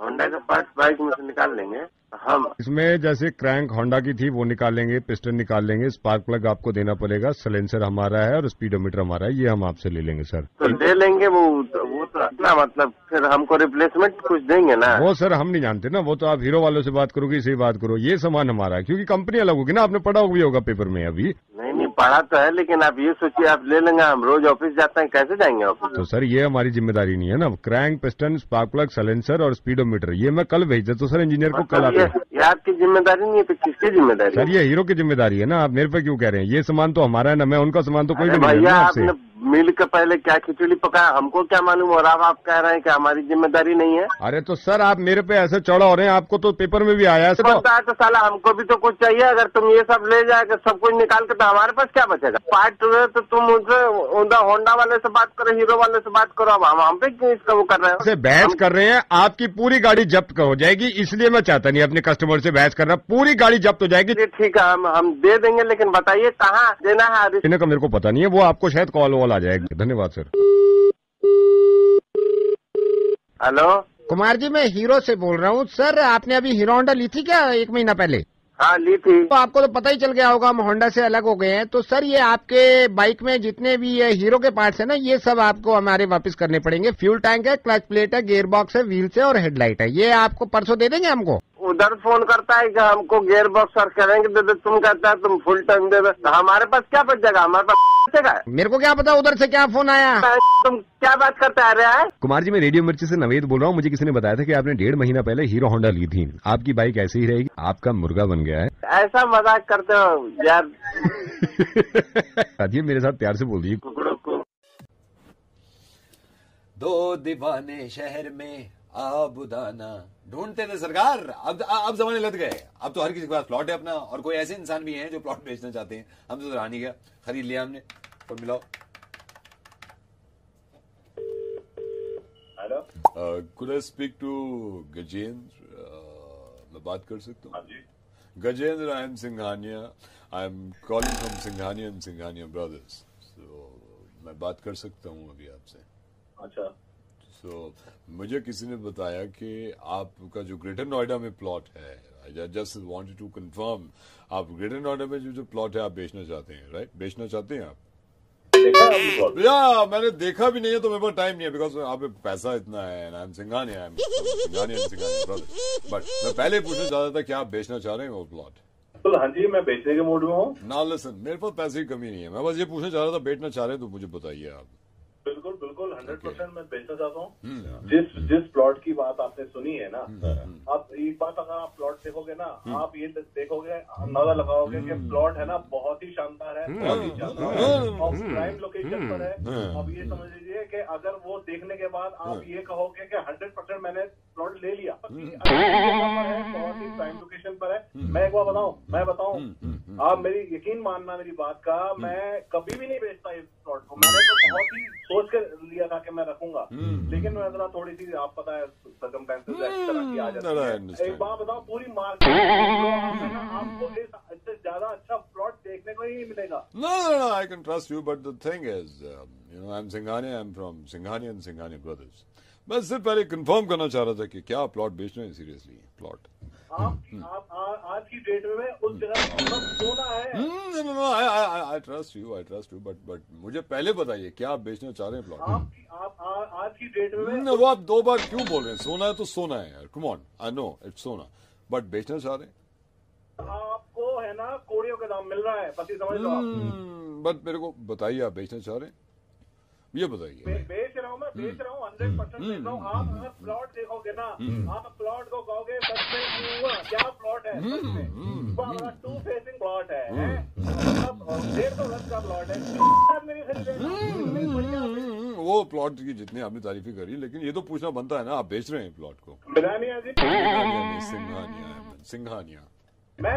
होंडा के पार्ट्स बाइक में से निकाल लेंगे हम? इसमें जैसे क्रैंक होंडा की थी वो निकाल लेंगे, पिस्टन निकाल लेंगे, स्पार्क प्लग आपको देना पड़ेगा, साइलेंसर हमारा है और स्पीडोमीटर हमारा है, ये हम आपसे ले लेंगे सर। तो दे लेंगे वो तो अपना, मतलब फिर हमको रिप्लेसमेंट कुछ देंगे ना? वो सर हम नहीं जानते ना, वो तो आप हीरो वालों से बात करोगे, इसे बात करो। ये सामान हमारा है, क्योंकि कंपनी अलग होगी ना, आपने पढ़ा भी होगा पेपर में अभी। नहीं पढ़ा तो है, लेकिन आप ये सोचिए आप ले लेंगे, हम रोज ऑफिस जाते हैं, कैसे जाएंगे ऑफिस? तो सर ये हमारी जिम्मेदारी नहीं है ना। Crank, piston, spark plug, silencer और स्पीडोमीटर ये मैं कल भेजा, तो सर इंजीनियर को कल आते। ये आपकी जिम्मेदारी नहीं है तो किसकी जिम्मेदारी? सर ये हीरो की जिम्मेदारी है ना, आप मेरे पे क्यों कह रहे हैं? ये सामान तो हमारा है ना, मैं उनका सामान तो कोई भी नहीं है आपसे। मिल के पहले क्या खिचड़ी पकाया, हमको क्या मालूम? और आप कह रहे हैं कि हमारी जिम्मेदारी नहीं है? अरे तो सर आप मेरे पे ऐसे चौड़ा हो रहे हैं, आपको तो पेपर में भी आया है। तो साला हमको भी तो कुछ चाहिए। अगर तुम ये सब ले जाकर सब कुछ निकाल के, तो हमारे पास क्या बचेगा? पार्ट तो तुम उनसे होंडा वाले से बात करो, हीरो वाले से बात करो, अब हम पे क्यों इसका वो कर रहे हैं? बहस कर रहे हैं, आपकी पूरी गाड़ी जब्त हो जाएगी, इसलिए मैं चाहता नहीं अपने कस्टमर से बहस करना। पूरी गाड़ी जब्त हो जाएगी। ठीक है, हम दे देंगे, लेकिन बताइए कहाँ देना है? इन्हें का मेरे को पता नहीं है, वो आपको शायद कॉल वॉल आ जाएगी। धन्यवाद सर। हेलो कुमार जी, मैं हीरो से बोल रहा हूँ। सर आपने अभी हीरो होंडा ली थी क्या 1 महीना पहले? हाँ ली थी। तो आपको तो पता ही चल गया होगा हम होंडा से अलग हो गए हैं। तो सर ये आपके बाइक में जितने भी ये हीरो के पार्ट्स है ना, ये सब आपको हमारे वापस करने पड़ेंगे। फ्यूल टैंक है, क्लच प्लेट है, गियर बॉक्स है, व्हील्स है और हेडलाइट है। ये आपको परसों दे देंगे हमको। उधर फोन करता है कि हमको गियर बॉक्स और करेंगे दे दे, तुम कहता है तुम फुल टाइम दे दे, तो हमारे पास क्या बचेगा? हमारे पास बचेगा? मेरे को क्या पता उधर से क्या फोन आया। तुम क्या बात करते आ रहे हैं? कुमार जी, मैं रेडियो मिर्ची से नवेद बोल रहा हूँ। मुझे किसी ने बताया था कि आपने 1.5 महीना पहले हीरो होंडा ली थी। आपकी बाइक ऐसे ही रहेगी, आपका मुर्गा बन गया है। ऐसा मजाक करते हो यार। साथियों मेरे साथ प्यार से बोल दीजिए। 2 दीवाने शहर में आबुदाना ढूंढते थे सरकार। अब जमाने लग गए। अब तो हर किसी के पास प्लॉट है अपना, और कोई ऐसे इंसान भी हैं जो प्लॉट बेचना चाहते हैं। हम तो रानी गया, खरीद लिया हमने। फोन मिलाओ। Hello, could I speak to Gajendra? मैं बात कर सकता हूँ? हाँ जी। Gajendra, I am Singhania, I am calling from Singhania and Singhania brothers. So मैं बात कर सकता हूँ अभी आपसे? अच्छा। सो मुझे किसी ने बताया कि आपका जो ग्रेटर नोएडा में प्लॉट है, I just wanted to confirm, आप ग्रेटर नोएडा में जो प्लॉट है आप बेचना चाहते हैं, राइट? बेचना चाहते हैं आप? या मैंने देखा भी नहीं है तो मेरे पास टाइम नहीं है, बिकॉज आप पैसा इतना है। आई एम सिंघानिया, बट मैं पहले पूछना चाहता था क्या आप बेचना चाह रहे हैं वो प्लॉट? तो हाँ जी, मैं बेचने के मूड में हूँ। ना लिसन, मेरे पास पैसे की कमी नहीं है, मैं बस ये पूछना चाह रहा था बेचना चाह रहे हैं तो मुझे बताइए आप। बिल्कुल बिल्कुल 100% मैं बेचना चाहता हूँ। जिस प्लॉट की बात आपने सुनी है ना, आप एक बात अगर आप प्लॉट देखोगे ना, आप ये देखोगे, अंदाजा लगाओगे कि प्लॉट है ना बहुत ही शानदार है, बहुत ही शानदार और प्राइम लोकेशन पर है। अब ये समझ लीजिए कि अगर वो देखने के बाद आप ये कहोगे कि 100% मैंने प्लॉट ले लिया, बहुत ही प्राइम लोकेशन पर है। मैं एक बार मैं बताऊं, आप मेरी यकीन मानना मेरी बात का, मैं कभी भी नहीं बेचता इस प्लॉट को। मैंने तो बहुत ही सोच कर लिया था कि मैं रखूंगा, लेकिन मैं जरा थोड़ी सी, आप पता है सर्कमस्टेंसेस इस तरह की आ जाती है। एक बात बताओ, पूरी मार्केट आपको इससे ज्यादा अच्छा प्लॉट देखने को ही नहीं मिलेगा। No, I can trust you, but the thing is, I'm Singhania, I'm from Singhania and Singhania Brothers. मैं सिर्फ पहले कंफर्म करना चाह रहा था कि क्या प्लॉट बेच रहे हैं सीरियसली प्लॉट? आप आज की डेट में उस जगह सोना है। I trust you, but मुझे पहले बताइए क्या आप बेचना चाह रहे हैं प्लॉट? आप आज की डेट में वो आप दो बार क्यों बोल रहे हैं? सोना है तो सोना है यार, come on, I know it's सोना, बट बेचना चाह रहे हैं? आपको है ना कोड़ियों का दाम मिल रहा है, पति समझ लो आप। बट मेरे को बताइए आप बेचना चाह रहे हैं, ये बताइए। बेच रहा हूँ, मैं बेच रहा हूँ, 100% बेच रहा हूँ। आप अगर प्लॉट देखोगे ना, आप प्लॉट को कहोगे सच में क्या प्लॉट है, सच में 2 फेसिंग प्लॉट है, 150 गज का प्लॉट है। वो प्लॉट की जितनी आपने तारीफी करी, लेकिन ये तो पूछना बनता है ना, आप बेच रहे हैं प्लॉट को? सिंघानिया। मैं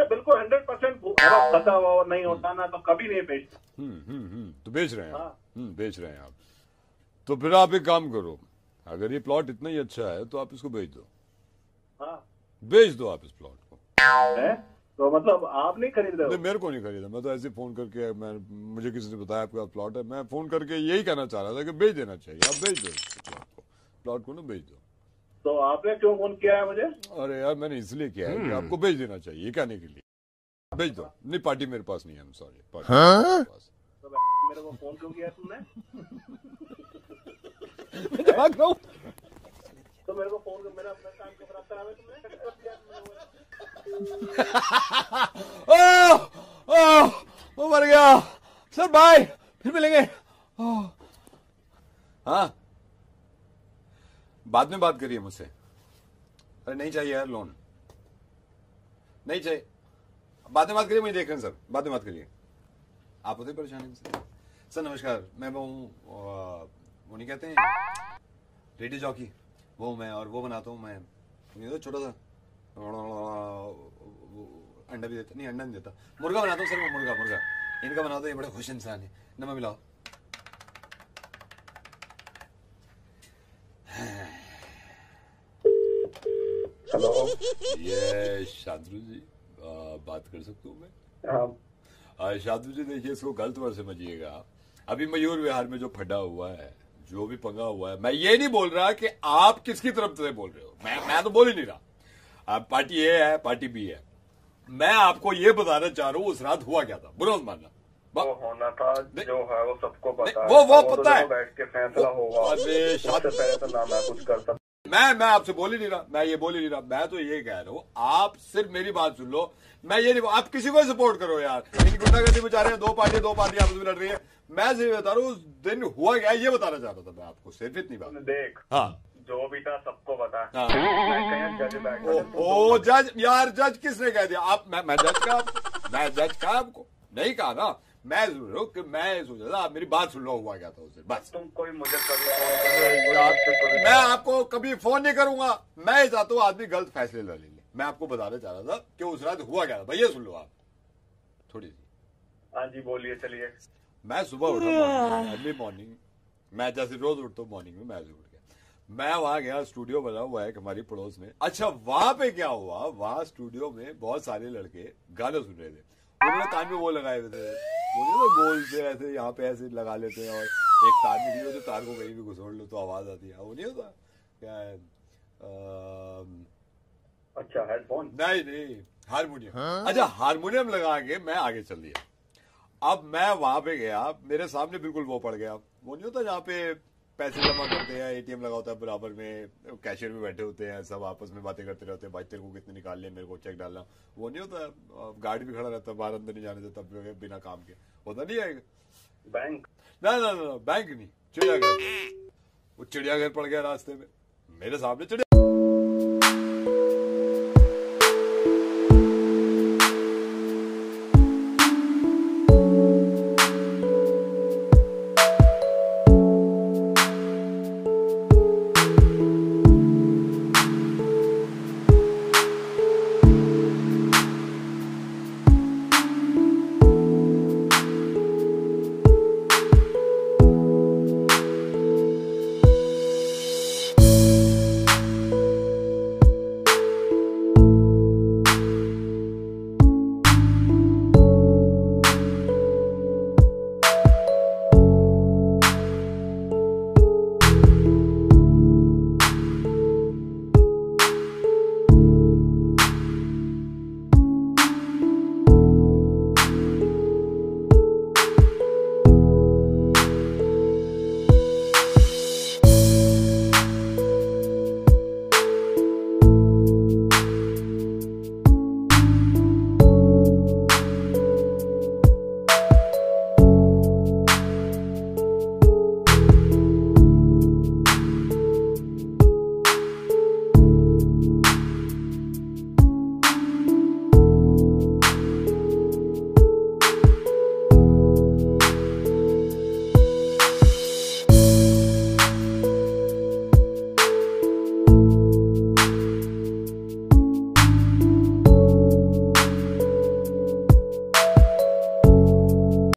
बिल्कुल 100% फंसा हुआ नहीं होता ना तो कभी नहीं बेचता। तो बेच रहे हैं आप? बेच रहे हैं आप, तो फिर आप एक काम करो, अगर ये प्लॉट इतना ही अच्छा है तो आप इसको बेच दो। बेच दो आप इस प्लॉट को। तो मतलब आप नहीं खरीद रहे हो? मेरे को नहीं खरीदा, मैं तो ऐसे फोन करके, मुझे किसी ने बताया आपका प्लॉट है, मैं फोन करके यही कहना चाह रहा था कि बेच देना चाहिए। आप बेच दो प्लॉट को ना, बेच दो। तो आपने क्यों फोन किया है मुझे? अरे यार मैंने इसलिए किया है कि आपको बेच देना चाहिए, ये कहने के लिए। बेच दो। नहीं, पार्टी मेरे पास नहीं है, सॉरी। तो मेरे को फोन क्यों किया तुमने? तो मेरे को फोन मेरा अपना काम को खराब करा तुमने। ओ मर गया सर, बाय, फिर मिलेंगे। हाँ, बाद में बात करिए मुझसे। अरे नहीं चाहिए यार लोन, नहीं चाहिए, बाद में बात करिए, मुझे देख रहे हैं सर, बाद में बात करिए। आप होते परेशानी से। सर नमस्कार, मैं वो वो नहीं कहते हैं रेडियो जॉकी, वो मैं, और वो बनाता हूँ मैं, ये तो छोटा सा अंडा भी देता, नहीं अंडा नहीं देता, मुर्गा बनाता हूँ सर, मैं मुर्गा इनका बनाता हूँ। ये बड़े खुश इंसान है। नमा मिलाओ। हेलो, ये शांतनु जी बात कर सकता हूँ मैं? शांतनु जी देखिए, इसको गलत मत समझिएगा। अभी मयूर विहार में जो फटा हुआ है, जो भी पंगा हुआ है, मैं ये नहीं बोल रहा कि आप किसकी तरफ से बोल रहे हो, मैं तो बोल ही नहीं रहा। आप पार्टी ए है, पार्टी बी है, मैं आपको ये बताना चाह रहा हूँ उस रात हुआ क्या था, बुरा मत मानना। वो होना था जो है वो सबको पता है, वो पता है, बैठ के फैसला होगा। सबसे पहले तो ना मैं कुछ कर सकता। मैं आपसे बोल ही नहीं रहा, मैं ये बोल ही नहीं रहा, मैं तो ये कह रहा हूँ, आप सिर्फ मेरी बात सुन लो। मैं ये नहीं, आप किसी को सपोर्ट करो यार, इनकी गुंडागर्दी बचा रहे हैं, दो पार्टियां आपस में लड़ रही है। मैं सिर्फ बता रहा हूँ उस दिन हुआ क्या, ये बताना चाहता था मैं आपको, सिर्फ इतनी बात। देख, हाँ, जो भी था सबको पता है। ओ जज, यार जज किसने कह दिया? आप मैं जज का आपको नहीं कहा ना, मैं सोच रहा था आप मेरी बात सुन लो, हुआ क्या था उसे, बस। तुम कोई मुझे मैं आपको कभी फोन नहीं करूंगा, मैं चाहता हूँ आदमी गलत फैसले ले ले। मैं आपको बताना चाह रहा था कि उस रात हुआ क्या था, भैया सुन लो आप थोड़ी सी। हाँ जी बोलिए, चलिए। मैं सुबह उठा, अर्ली मॉर्निंग, मैं जैसे रोज उठता हूँ मॉर्निंग में, मैं उठ गया, मैं वहां गया, स्टूडियो बना हुआ है हमारी पड़ोस में। अच्छा वहां पे क्या हुआ, वहां स्टूडियो में बहुत सारे लड़के गाने सुन रहे थे, उन्होंने कान में वो लगाए हुए थे, वो गोल से ऐसे यहाँ पे ऐसे लगा लेते हैं और एक तार निकली तो तार को कहीं भी घुसोड़ लो तो आवाज आती है, वो नहीं होता क्या है? अच्छा हेडफोन नहीं हारमोनियम। अच्छा हारमोनियम लगा के मैं आगे चल दिया। अब मैं वहां पे गया, मेरे सामने बिल्कुल वो पड़ गया, वो नहीं होता जहाँ पे पैसे जमा करते हैं, एटीएम लगा होता है बराबर में, कैशियर भी बैठे होते हैं, सब आपस में बातें करते रहते हैं, भाई तेरे को कितने निकाल लिया, मेरे को चेक डालना, वो नहीं होता, गार्ड भी खड़ा रहता है बाहर, अंदर नहीं जाने देता बिना काम के, होता नहीं है बैंक? ना बैंक नहीं, चिड़ियाघर। वो चिड़ियाघर पड़ गया रास्ते में, मेरे सामने चिड़िया